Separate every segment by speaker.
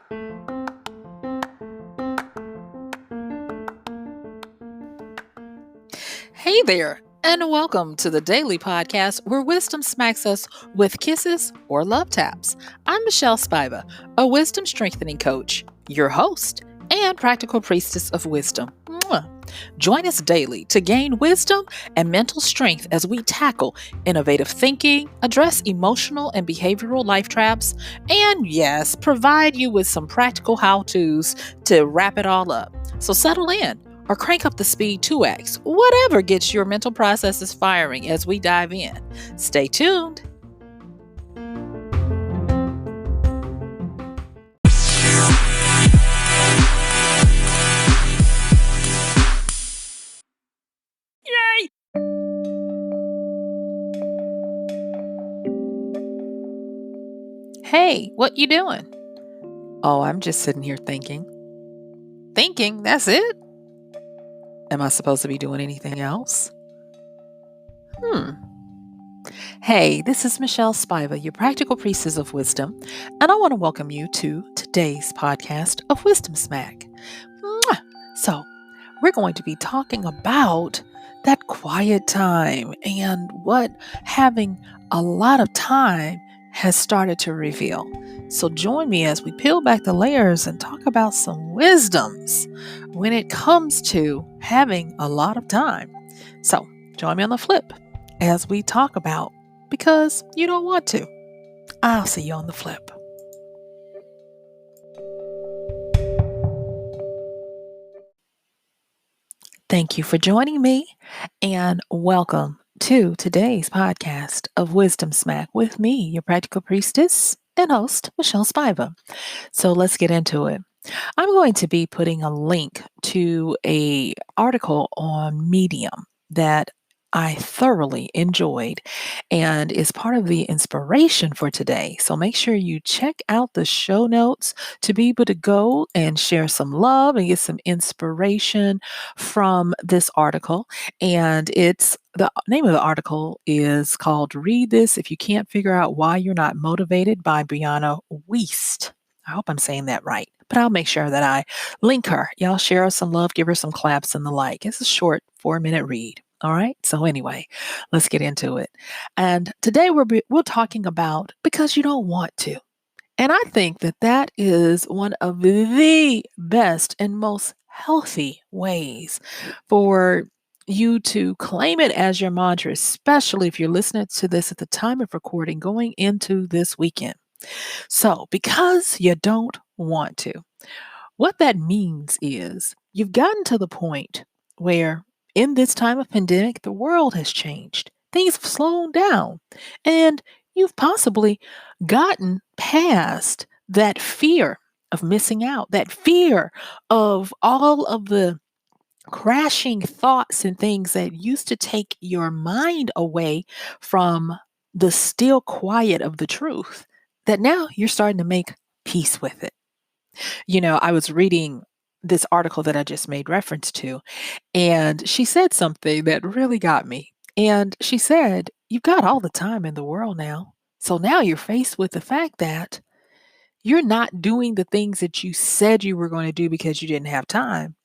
Speaker 1: Hey there, and welcome to the daily podcast where wisdom smacks us with kisses or love taps. I'm MichelleSpiva, a wisdom strengthening coach, your host, and practical priestess of wisdom. Mwah. Join us daily to gain wisdom and mental strength as we tackle innovative thinking, address emotional and behavioral life traps, and yes, provide you with some practical how to's to wrap it all up. So settle in or crank up the speed 2x, whatever gets your mental processes firing as we dive in. Stay tuned. Yay! Hey, what you doing? Oh, I'm just sitting here thinking. Thinking, that's it? Am I supposed to be doing anything else? Hey, this is MichelleSpiva, your practical priestess of wisdom, and I want to welcome you to today's podcast of Wisdom Smack. Mwah! So, we're going to be talking about that quiet time and what having a lot of time has started to reveal. So, join me as we peel back the layers and talk about some wisdoms when it comes to having a lot of time. So, join me on the flip as we talk about because you don't want to. I'll see you on the flip. Thank you for joining me and welcome to today's podcast of Wisdom Smack with me, your practical priestess and host, MichelleSpiva. So let's get into it. I'm going to be putting a link to a article on Medium that I thoroughly enjoyed and is part of the inspiration for today. So make sure you check out the show notes to be able to go and share some love and get some inspiration from this article. And it's the name of the article is called Read This If You Can't Figure Out Why You're Not Motivated by Brianna Wiest. I hope I'm saying that right, but I'll make sure that I link her. Y'all share her some love, give her some claps and the like. It's a short 4-minute read. All right. So anyway, let's get into it. And today we're talking about because you don't want to. And I think that that is one of the best and most healthy ways for you to claim it as your mantra, especially if you're listening to this at the time of recording going into this weekend. So, because you don't want to, what that means is you've gotten to the point where in this time of pandemic, the world has changed. Things have slowed down, and you've possibly gotten past that fear of missing out, that fear of all of the crashing thoughts and things that used to take your mind away from the still quiet of the truth, that now you're starting to make peace with it. I was reading this article that I just made reference to, and she said something that really got me. And she said, "You've got all the time in the world now. So now you're faced with the fact that you're not doing the things that you said you were going to do because you didn't have time.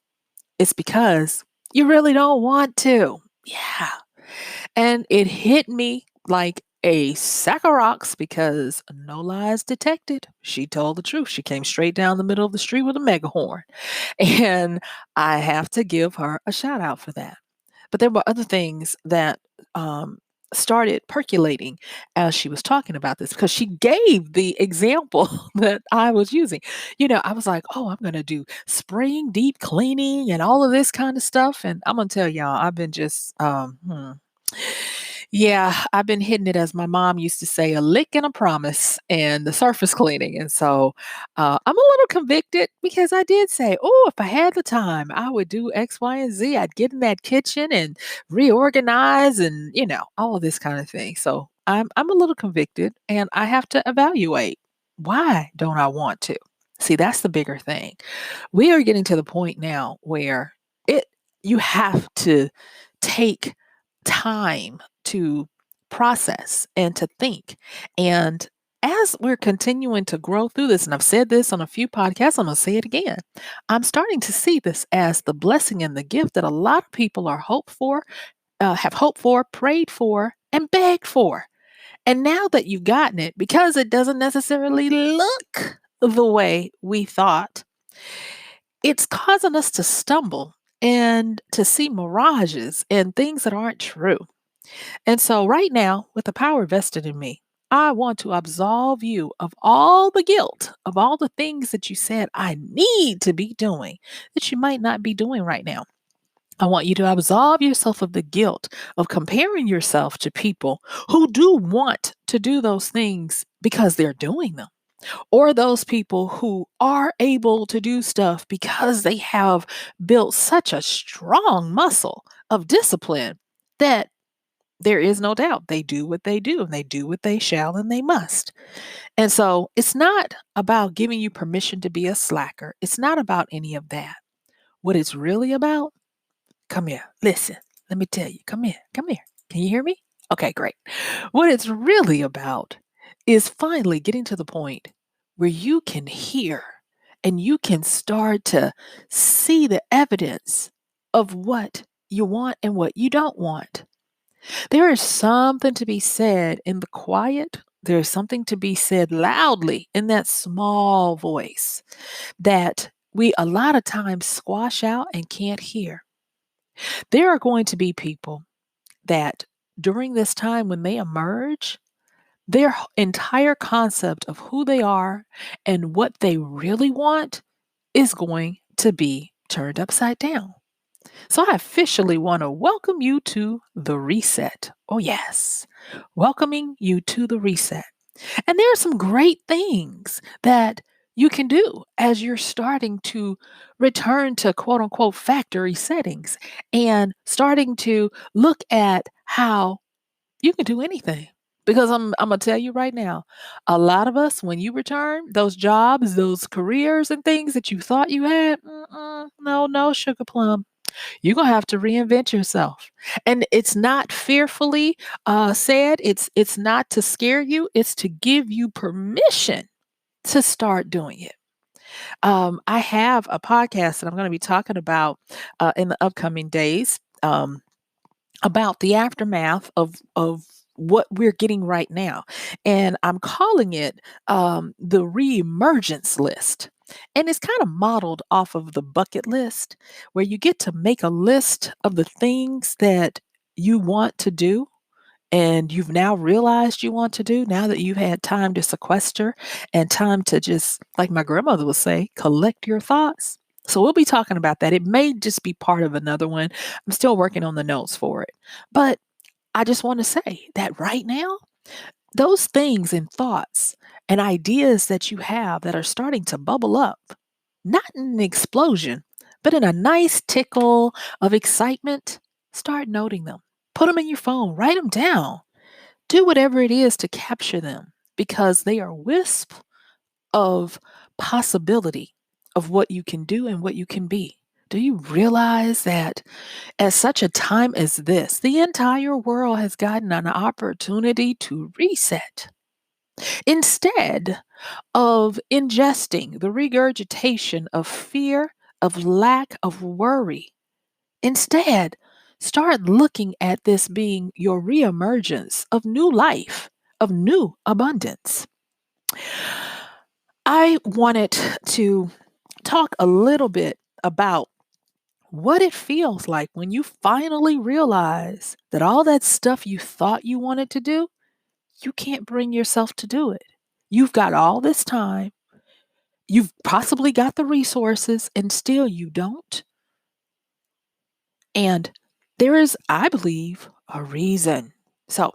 Speaker 1: It's because you really don't want to." Yeah. And it hit me like a sack of rocks because no lies detected. She told the truth. She came straight down the middle of the street with a megahorn. And I have to give her a shout out for that. But there were other things that started percolating as she was talking about this because she gave the example that I was using. I was like, oh, I'm going to do spraying, deep cleaning, and all of this kind of stuff. And I'm going to tell y'all, I've been just, yeah, I've been hitting it as my mom used to say, a lick and a promise and the surface cleaning. And so I'm a little convicted because I did say, oh, if I had the time, I would do X, Y, and Z. I'd get in that kitchen and reorganize and, all of this kind of thing. So I'm a little convicted and I have to evaluate why don't I want to? See, that's the bigger thing. We are getting to the point now where you have to take time to process and to think. And as we're continuing to grow through this, and I've said this on a few podcasts, I'm going to say it again. I'm starting to see this as the blessing and the gift that a lot of people are have hoped for, prayed for, and begged for. And now that you've gotten it, because it doesn't necessarily look the way we thought, it's causing us to stumble and to see mirages and things that aren't true. And so, right now, with the power vested in me, I want to absolve you of all the guilt of all the things that you said I need to be doing that you might not be doing right now. I want you to absolve yourself of the guilt of comparing yourself to people who do want to do those things because they're doing them, or those people who are able to do stuff because they have built such a strong muscle of discipline that there is no doubt they do what they do and they do what they shall and they must. And so it's not about giving you permission to be a slacker. It's not about any of that. What it's really about, come here, listen, let me tell you, come here, come here. Can you hear me? Okay, great. What it's really about is finally getting to the point where you can hear and you can start to see the evidence of what you want and what you don't want. There is something to be said in the quiet. There is something to be said loudly in that small voice that we a lot of times squash out and can't hear. There are going to be people that during this time when they emerge, their entire concept of who they are and what they really want is going to be turned upside down. So I officially want to welcome you to the reset. Oh, yes, welcoming you to the reset. And there are some great things that you can do as you're starting to return to quote unquote factory settings and starting to look at how you can do anything. Because I'm gonna tell you right now, a lot of us, when you return, those jobs, those careers and things that you thought you had, no, no, sugar plum. You're gonna have to reinvent yourself. And it's not fearfully said, it's not to scare you, it's to give you permission to start doing it. I have a podcast that I'm going to be talking about in the upcoming days. About the aftermath of what we're getting right now. And I'm calling it the reemergence list. And it's kind of modeled off of the bucket list, where you get to make a list of the things that you want to do and you've now realized you want to do now that you've had time to sequester and time to just, like my grandmother would say, collect your thoughts. So we'll be talking about that. It may just be part of another one. I'm still working on the notes for it. But I just want to say that right now, those things and thoughts and ideas that you have that are starting to bubble up, not in an explosion, but in a nice tickle of excitement, start noting them. Put them in your phone, write them down. Do whatever it is to capture them because they are wisp of possibility of what you can do and what you can be. Do you realize that at such a time as this, the entire world has gotten an opportunity to reset? Instead of ingesting the regurgitation of fear, of lack, of worry, instead, start looking at this being your reemergence of new life, of new abundance. I wanted to talk a little bit about what it feels like when you finally realize that all that stuff you thought you wanted to do, you can't bring yourself to do it. You've got all this time, you've possibly got the resources, and still you don't. And there is, I believe, a reason. So,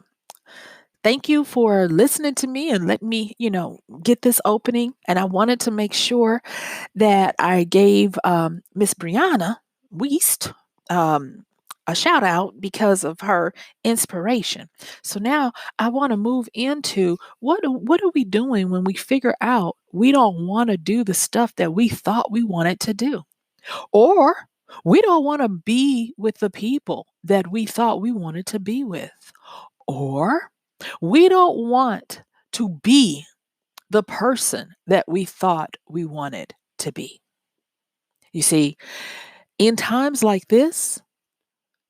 Speaker 1: thank you for listening to me and let me, get this opening. And I wanted to make sure that I gave Miss Brianna Weist a shout out because of her inspiration. So now I want to move into what are we doing when we figure out we don't want to do the stuff that we thought we wanted to do, or we don't want to be with the people that we thought we wanted to be with, or we don't want to be the person that we thought we wanted to be. You see, in times like this,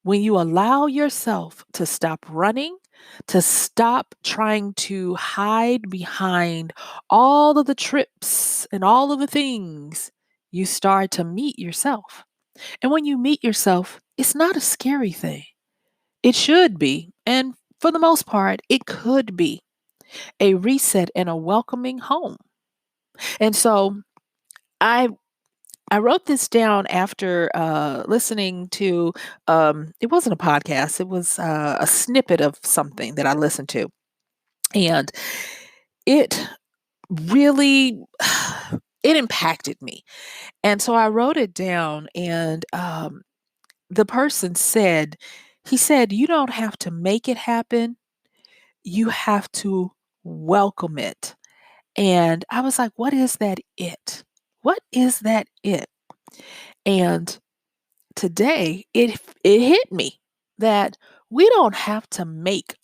Speaker 1: when you allow yourself to stop running, to stop trying to hide behind all of the trips and all of the things, you start to meet yourself. And when you meet yourself, it's not a scary thing. It should be. And for the most part, it could be a reset and a welcoming home. And so I I wrote this down after listening to, it wasn't a podcast, it was a snippet of something that I listened to. And it really, it impacted me. And so I wrote it down, and the person said, he said, you don't have to make it happen, you have to welcome it. And I was like, what is that it? What is that it? And today it hit me that we don't have to make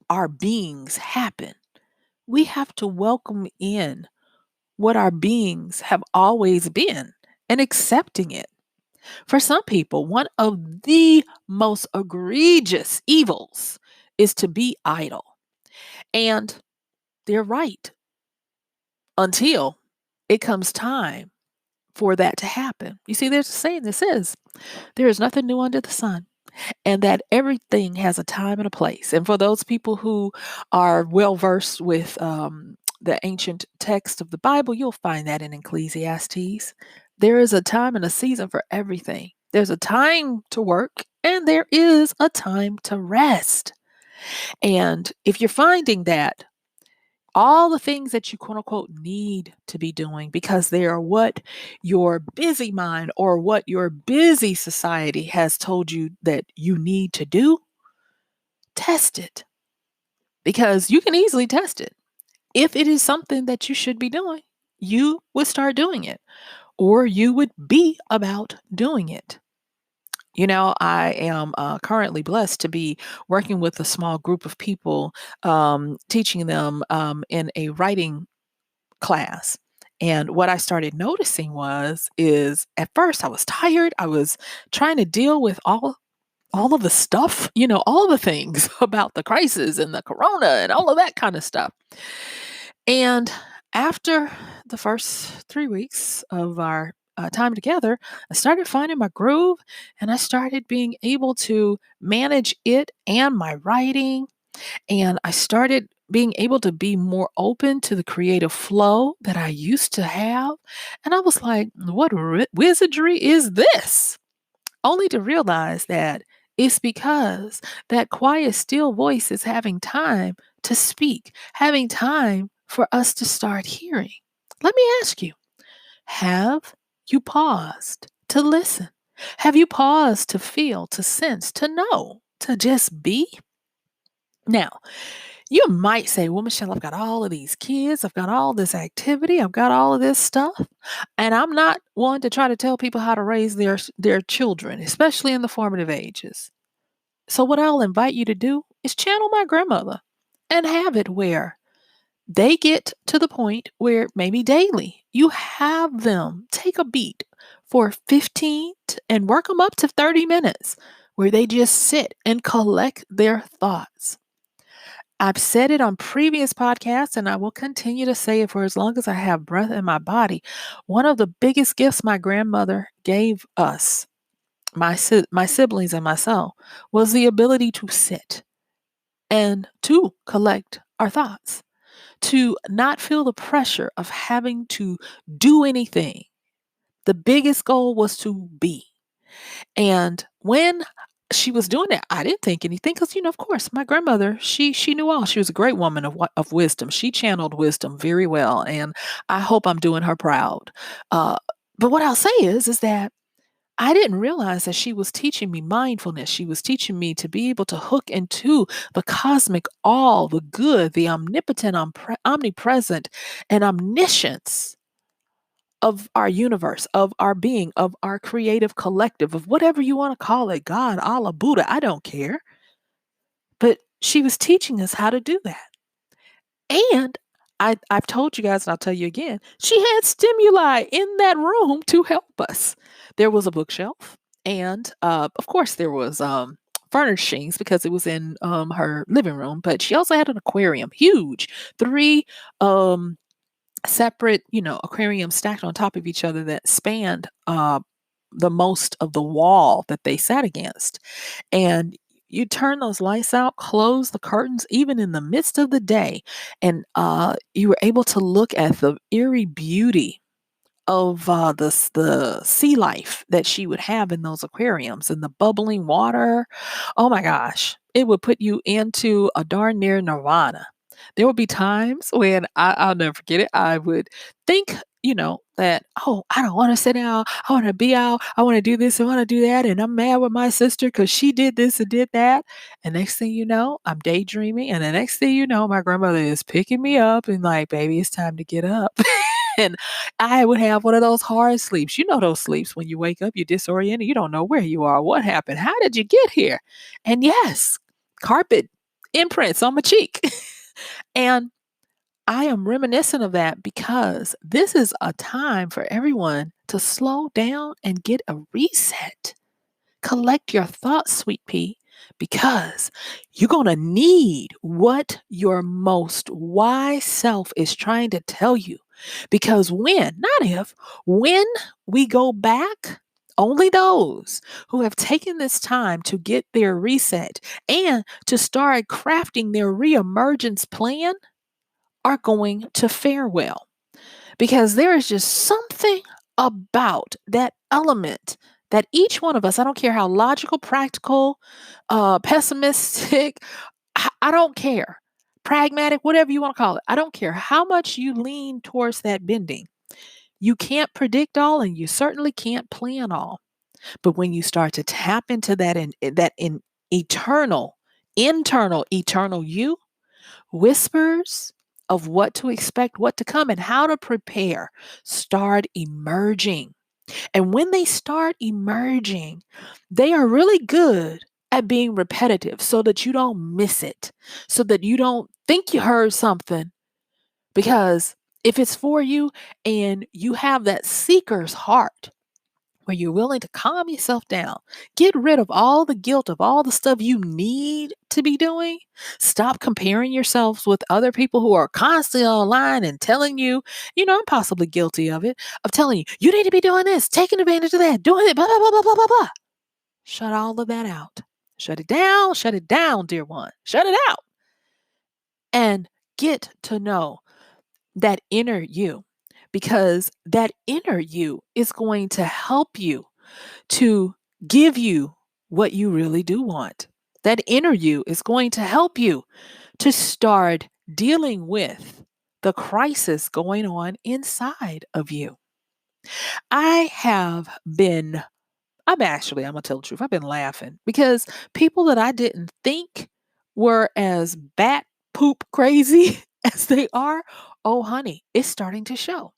Speaker 1: our beings happen. We have to welcome in what our beings have always been and accepting it. For some people, one of the most egregious evils is to be idle. And they're right until it comes time for that to happen. You see, there's a saying that says, there is nothing new under the sun, and that everything has a time and a place. And for those people who are well versed with the ancient text of the Bible, you'll find that in Ecclesiastes. There is a time and a season for everything. There's a time to work, and there is a time to rest. And if you're finding that all the things that you quote unquote need to be doing because they are what your busy mind or what your busy society has told you that you need to do, test it, because you can easily test it. If it is something that you should be doing, you would start doing it, or you would be about doing it. You know, I am currently blessed to be working with a small group of people, teaching them in a writing class. And what I started noticing is at first I was tired. I was trying to deal with all of the stuff, all the things about the crisis and the corona and all of that kind of stuff. And after the first 3 weeks of our time together, I started finding my groove, and I started being able to manage it and my writing, and I started being able to be more open to the creative flow that I used to have. And I was like, what wizardry is this? Only to realize that it's because that quiet, still voice is having time to speak, having time for us to start hearing. Let me ask you, have you paused to listen? Have you paused to feel, to sense, to know, to just be? Now, you might say, well, Michelle, I've got all of these kids, I've got all this activity, I've got all of this stuff. And I'm not one to try to tell people how to raise their children, especially in the formative ages. So, what I'll invite you to do is channel my grandmother and have it where they get to the point where maybe daily you have them take a beat for 15 and work them up to 30 minutes where they just sit and collect their thoughts. I've said it on previous podcasts, and I will continue to say it for as long as I have breath in my body. One of the biggest gifts my grandmother gave us, my siblings and myself, was the ability to sit and to collect our thoughts, to not feel the pressure of having to do anything. The biggest goal was to be. And when she was doing that, I didn't think anything because, of course, my grandmother, she knew all. She was a great woman of wisdom. She channeled wisdom very well, and I hope I'm doing her proud. Uh, but what I'll say is that I didn't realize that she was teaching me mindfulness. She was teaching me to be able to hook into the cosmic all, the good, the omnipotent, omnipresent, and omniscience of our universe, of our being, of our creative collective, of whatever you want to call it, God, Allah, Buddha, I don't care. But she was teaching us how to do that. And I've told you guys and I'll tell you again, she had stimuli in that room to help us. There was a bookshelf and, of course, there was, furnishings because it was in, her living room, but she also had an aquarium, huge, 3, um, separate, aquariums stacked on top of each other that spanned, the most of the wall that they sat against. And you turn those lights out, close the curtains, even in the midst of the day, and you were able to look at the eerie beauty of the sea life that she would have in those aquariums and the bubbling water. Oh my gosh, it would put you into a darn near nirvana. There would be times when I'll never forget it. I would think, that, oh, I don't want to sit down. I want to be out. I want to do this. I want to do that. And I'm mad with my sister because she did this and did that. And next thing you know, I'm daydreaming. And the next thing you know, my grandmother is picking me up and like, baby, it's time to get up. And I would have one of those hard sleeps. You know those sleeps when you wake up, you're disoriented, you don't know where you are, what happened, how did you get here? And yes, carpet imprints on my cheek. And I am reminiscent of that because this is a time for everyone to slow down and get a reset. Collect your thoughts, sweet pea, because you're going to need what your most wise self is trying to tell you. Because not if, when we go back, only those who have taken this time to get their reset and to start crafting their reemergence plan are going to fare well because there is just something about that element that each one of us, I don't care how logical, practical, pessimistic, I don't care, pragmatic, whatever you want to call it, I don't care how much you lean towards that bending. You can't predict all and you certainly can't plan all. But when you start to tap into that in eternal, eternal you, whispers of what to expect, what to come, and how to prepare start emerging. And when they start emerging, they are really good at being repetitive so that you don't miss it, so that you don't think you heard something. Because if it's for you and you have that seeker's heart, where you're willing to calm yourself down, get rid of all the guilt of all the stuff you need to be doing. Stop comparing yourselves with other people who are constantly online and telling you, I'm possibly guilty of it, of telling you, you need to be doing this, taking advantage of that, doing it, blah, blah, blah, blah, blah, blah, blah. Shut all of that out. Shut it down, dear one. Shut it out. And get to know that inner you because that inner you is going to help you to give you what you really do want. That inner you is going to help you to start dealing with the crisis going on inside of you. I have been, I'm going to tell the truth, I've been laughing because people that I didn't think were as bat poop crazy as they are, oh, honey, it's starting to show.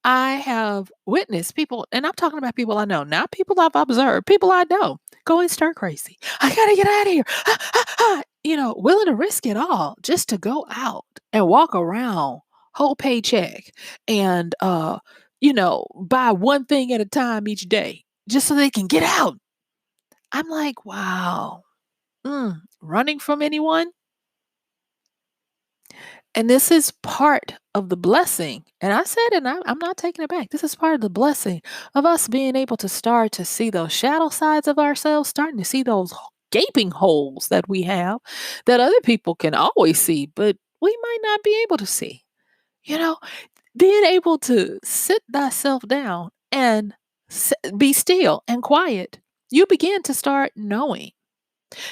Speaker 1: I have witnessed people, and I'm talking about people I know, not people I've observed, people I know going stir crazy. I gotta get out of here. Willing to risk it all just to go out and walk around whole paycheck and buy one thing at a time each day just so they can get out. I'm like, wow. Running from anyone? And this is part of the blessing. And I said, and I'm not taking it back. This is part of the blessing of us being able to start to see those shadow sides of ourselves, starting to see those gaping holes that we have that other people can always see, but we might not be able to see. You know, being able to sit thyself down and be still and quiet, you begin to start knowing.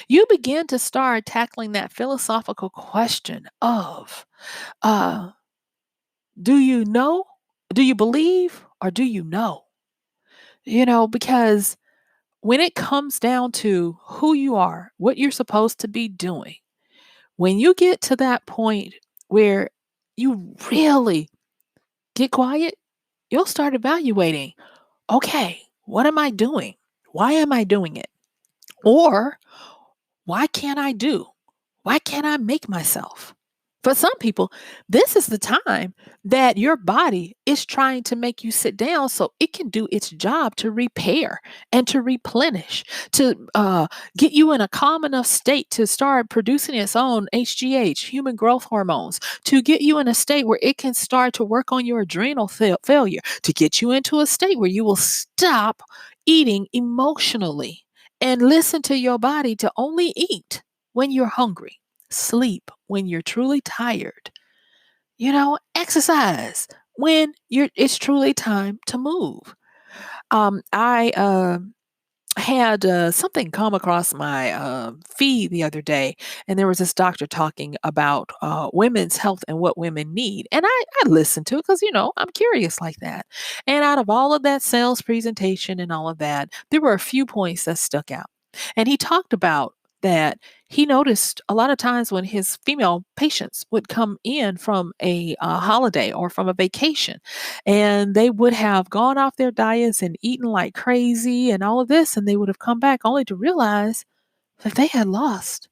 Speaker 1: You begin to start tackling that philosophical question of, uh, do you know? Do you believe or do you know? Because when it comes down to who you are, what you're supposed to be doing, when you get to that point where you really get quiet, you'll start evaluating, okay, what am I doing? Why am I doing it? Or why can't I do? Why can't I make myself? For some people, this is the time that your body is trying to make you sit down so it can do its job to repair and to replenish, to get you in a calm enough state to start producing its own HGH, human growth hormones, to get you in a state where it can start to work on your adrenal failure, to get you into a state where you will stop eating emotionally and listen to your body to only eat when you're hungry, sleep when you're truly tired, exercise when it's truly time to move. I had something come across my feed the other day, and there was this doctor talking about women's health and what women need. And I listened to it because, I'm curious like that. And out of all of that sales presentation and all of that, there were a few points that stuck out. And he talked about that he noticed a lot of times when his female patients would come in from a holiday or from a vacation, and they would have gone off their diets and eaten like crazy and all of this, and they would have come back only to realize that they had lost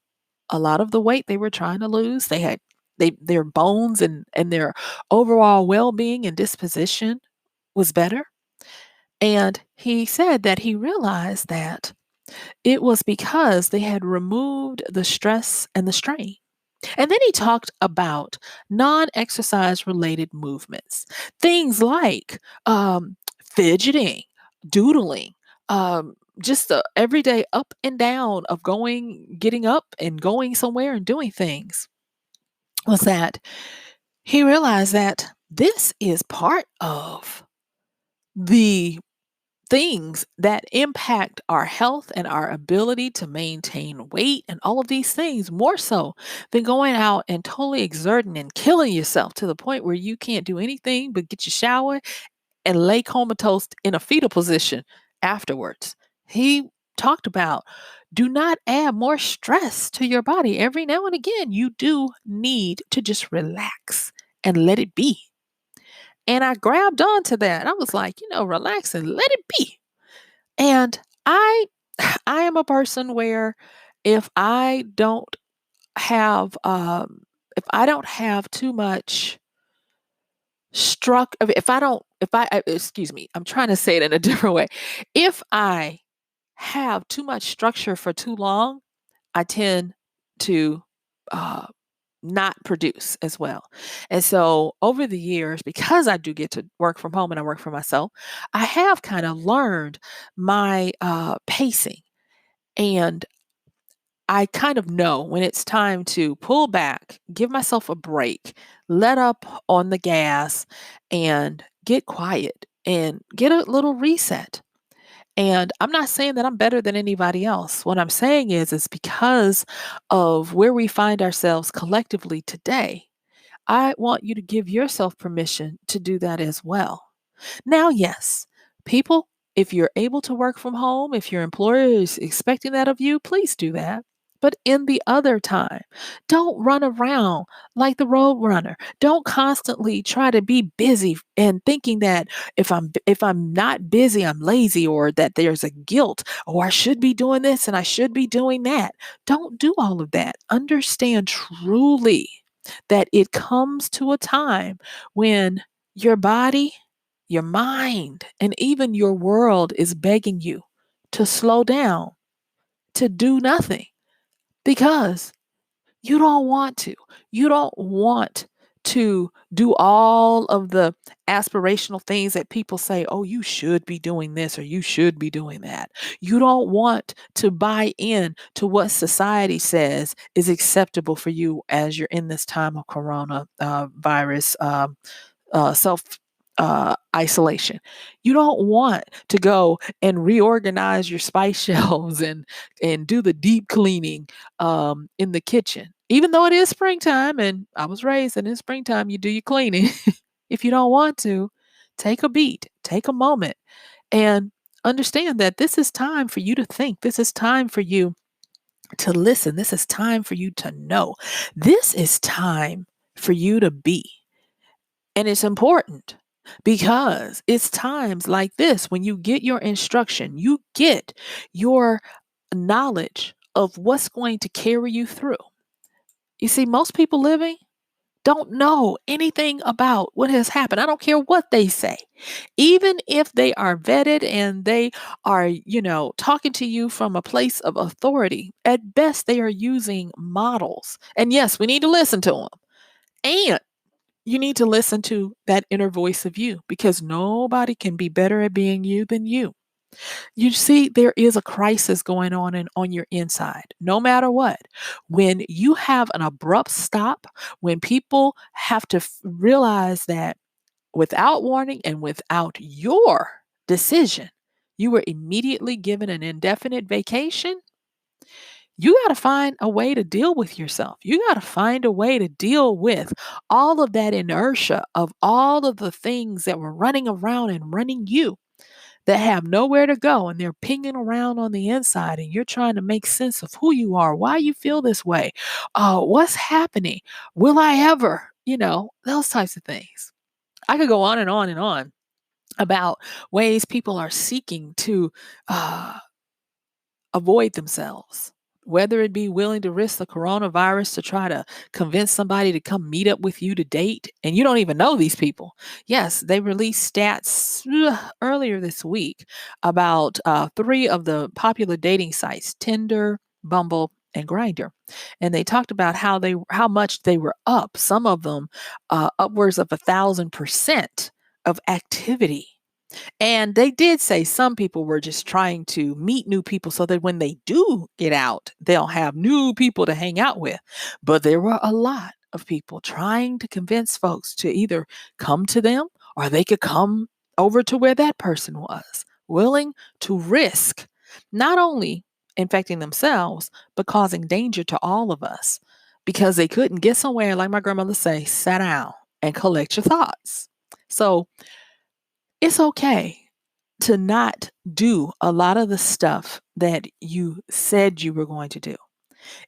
Speaker 1: a lot of the weight they were trying to lose. Their bones and their overall well-being and disposition was better. And he said that he realized that it was because they had removed the stress and the strain. And then he talked about non exercise related movements, things like fidgeting, doodling, just the everyday up and down of getting up and going somewhere and doing things. Was that he realized that this is part of the things that impact our health and our ability to maintain weight and all of these things more so than going out and totally exerting and killing yourself to the point where you can't do anything but get your shower and lay comatose in a fetal position afterwards. He talked about do not add more stress to your body. Every now and again, you do need to just relax and let it be. And I grabbed onto that. I was like, relax and let it be. And I I am a person where if I don't if I don't have too much if I don't if I excuse me, I'm trying to say it in a different way. If I have too much structure for too long, I tend to uh not produce as well. And so over the years, because I do get to work from home and I work for myself, I have kind of learned my pacing. And I kind of know when it's time to pull back, give myself a break, let up on the gas, and get quiet and get a little reset. And I'm not saying that I'm better than anybody else. What I'm saying is, it's because of where we find ourselves collectively today. I want you to give yourself permission to do that as well. Now, yes, people, if you're able to work from home, if your employer is expecting that of you, please do that. But in the other time, don't run around like the road runner. Don't constantly try to be busy and thinking that if I'm not busy, I'm lazy, or that there's a guilt, or I should be doing this and I should be doing that. Don't do all of that. Understand truly that it comes to a time when your body, your mind, and even your world is begging you to slow down, to do nothing, because you don't want to. You don't want to do all of the aspirational things that people say, oh, you should be doing this or you should be doing that. You don't want to buy in to what society says is acceptable for you as you're in this time of corona virus self isolation. You don't want to go and reorganize your spice shelves and do the deep cleaning in the kitchen. Even though it is springtime, and I was raised and in springtime, you do your cleaning. If you don't want to, take a beat, take a moment, and understand that this is time for you to think. This is time for you to listen. This is time for you to know. This is time for you to be. And it's important because it's times like this when you get your instruction, you get your knowledge of what's going to carry you through. You see, most people living, don't know anything about what has happened. I don't care what they say. Even if they are vetted and they are, talking to you from a place of authority, at best they are using models. And yes, we need to listen to them. And you need to listen to that inner voice of you because nobody can be better at being you than you. You see, there is a crisis going on your inside, no matter what. When you have an abrupt stop, when people have to realize that without warning and without your decision, you were immediately given an indefinite vacation. You got to find a way to deal with yourself. You got to find a way to deal with all of that inertia of all of the things that were running around and running you that have nowhere to go and they're pinging around on the inside and you're trying to make sense of who you are, why you feel this way, what's happening, will I ever, those types of things. I could go on and on and on about ways people are seeking to uh, avoid themselves, whether it be willing to risk the coronavirus to try to convince somebody to come meet up with you to date, and you don't even know these people. Yes, they released stats earlier this week about three of the popular dating sites: Tinder, Bumble, and Grinder, and they talked about how much they were up. Some of them upwards of 1,000% of activity, and they did say some people were just trying to meet new people so that when they do get out, they'll have new people to hang out with. But there were a lot of people trying to convince folks to either come to them or they could come over to where that person was, willing to risk not only infecting themselves, but causing danger to all of us because they couldn't get somewhere, like my grandmother say, sit down and collect your thoughts. So it's okay to not do a lot of the stuff that you said you were going to do.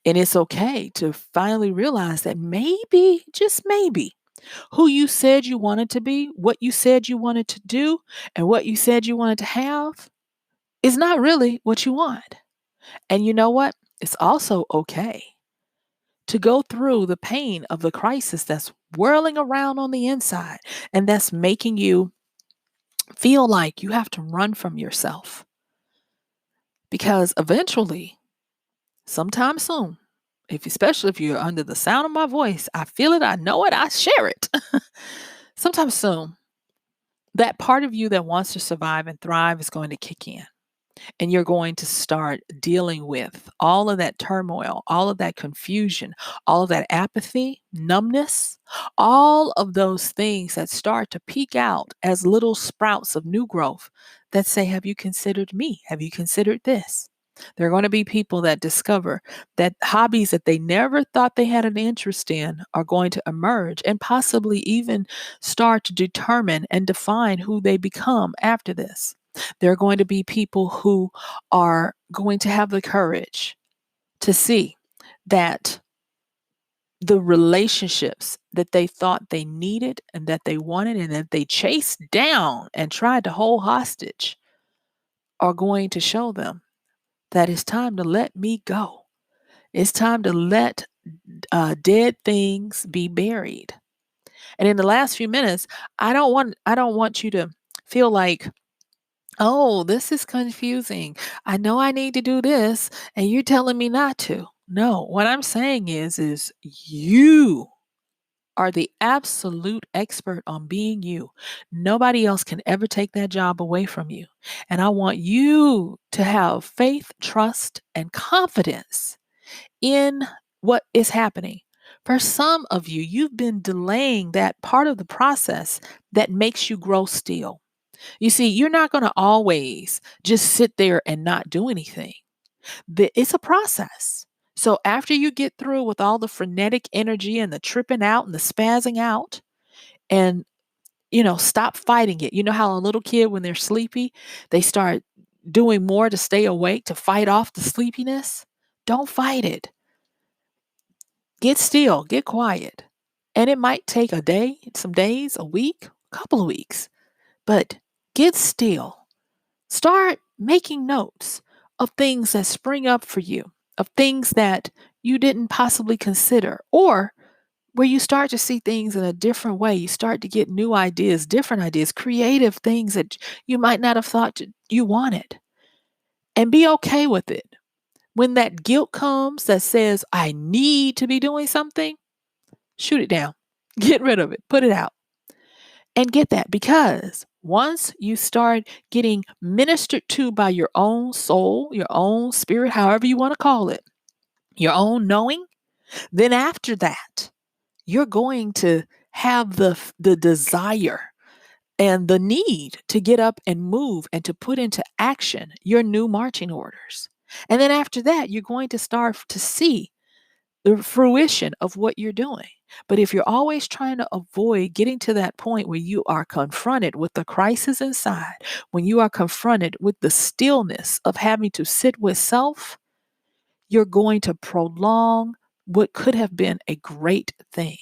Speaker 1: And it's okay to finally realize that maybe, just maybe, who you said you wanted to be, what you said you wanted to do, and what you said you wanted to have is not really what you want. And you know what? It's also okay to go through the pain of the crisis that's whirling around on the inside and that's making you feel like you have to run from yourself. Because eventually, sometime soon, especially if you're under the sound of my voice, I feel it, I know it, I share it. Sometime soon, that part of you that wants to survive and thrive is going to kick in. And you're going to start dealing with all of that turmoil, all of that confusion, all of that apathy, numbness, all of those things that start to peek out as little sprouts of new growth that say, have you considered me? Have you considered this? There are going to be people that discover that hobbies that they never thought they had an interest in are going to emerge and possibly even start to determine and define who they become after this. There are going to be people who are going to have the courage to see that the relationships that they thought they needed and that they wanted and that they chased down and tried to hold hostage are going to show them that it's time to let me go. It's time to let dead things be buried. And in the last few minutes, I don't want you to feel like, oh, this is confusing. I know I need to do this, and you're telling me not to. No, what I'm saying is you are the absolute expert on being you. Nobody else can ever take that job away from you. And I want you to have faith, trust, and confidence in what is happening. For some of you, you've been delaying that part of the process that makes you grow still. You see, you're not going to always just sit there and not do anything. It's a process. So after you get through with all the frenetic energy and the tripping out and the spazzing out and stop fighting it. You know how a little kid when they're sleepy, they start doing more to stay awake to fight off the sleepiness? Don't fight it. Get still, get quiet. And it might take a day, some days, a week, a couple of weeks, but get still. Start making notes of things that spring up for you, of things that you didn't possibly consider, or where you start to see things in a different way. You start to get new ideas, different ideas, creative things that you might not have thought you wanted, and be okay with it. When that guilt comes that says, I need to be doing something, shoot it down, get rid of it, put it out, and get that. Because once you start getting ministered to by your own soul, your own spirit, however you want to call it, your own knowing, then after that, you're going to have the desire and the need to get up and move and to put into action your new marching orders. And then after that, you're going to start to see the fruition of what you're doing. But if you're always trying to avoid getting to that point where you are confronted with the crisis inside, when you are confronted with the stillness of having to sit with self, you're going to prolong what could have been a great thing.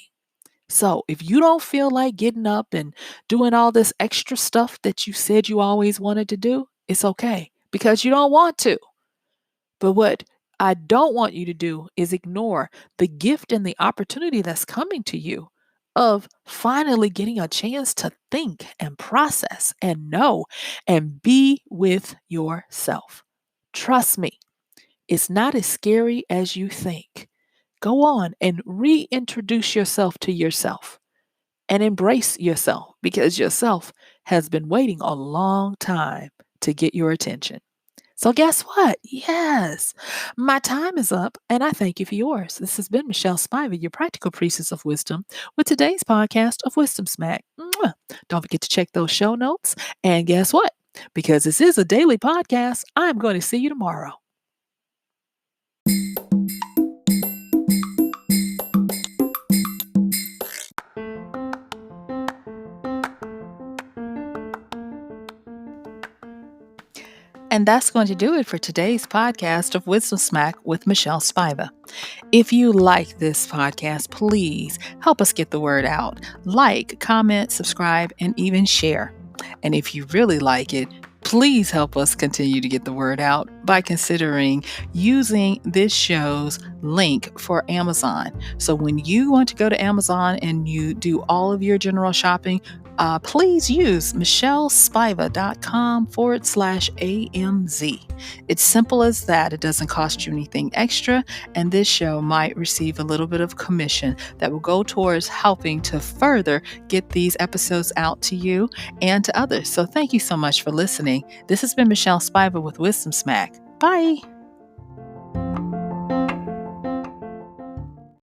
Speaker 1: So if you don't feel like getting up and doing all this extra stuff that you said you always wanted to do, it's okay because you don't want to. But what I don't want you to do is ignore the gift and the opportunity that's coming to you of finally getting a chance to think and process and know and be with yourself. Trust me, it's not as scary as you think. Go on and reintroduce yourself to yourself and embrace yourself because yourself has been waiting a long time to get your attention. So, guess what? Yes, my time is up, and I thank you for yours. This has been MichelleSpiva, your practical priestess of wisdom, with today's podcast of Wisdom Smack. Mwah. Don't forget to check those show notes. And guess what? Because this is a daily podcast, I'm going to see you tomorrow. And that's going to do it for today's podcast of Wisdom Smack with MichelleSpiva. If you like this podcast, please help us get the word out. Like, comment, subscribe, and even share. And if you really like it, please help us continue to get the word out by considering using this show's link for Amazon. So when you want to go to Amazon and you do all of your general shopping, please use MichelleSpiva.com/AMZ. It's simple as that. It doesn't cost you anything extra, and this show might receive a little bit of commission that will go towards helping to further get these episodes out to you and to others. So thank you so much for listening. This has been MichelleSpiva with Wisdom Smack. Bye.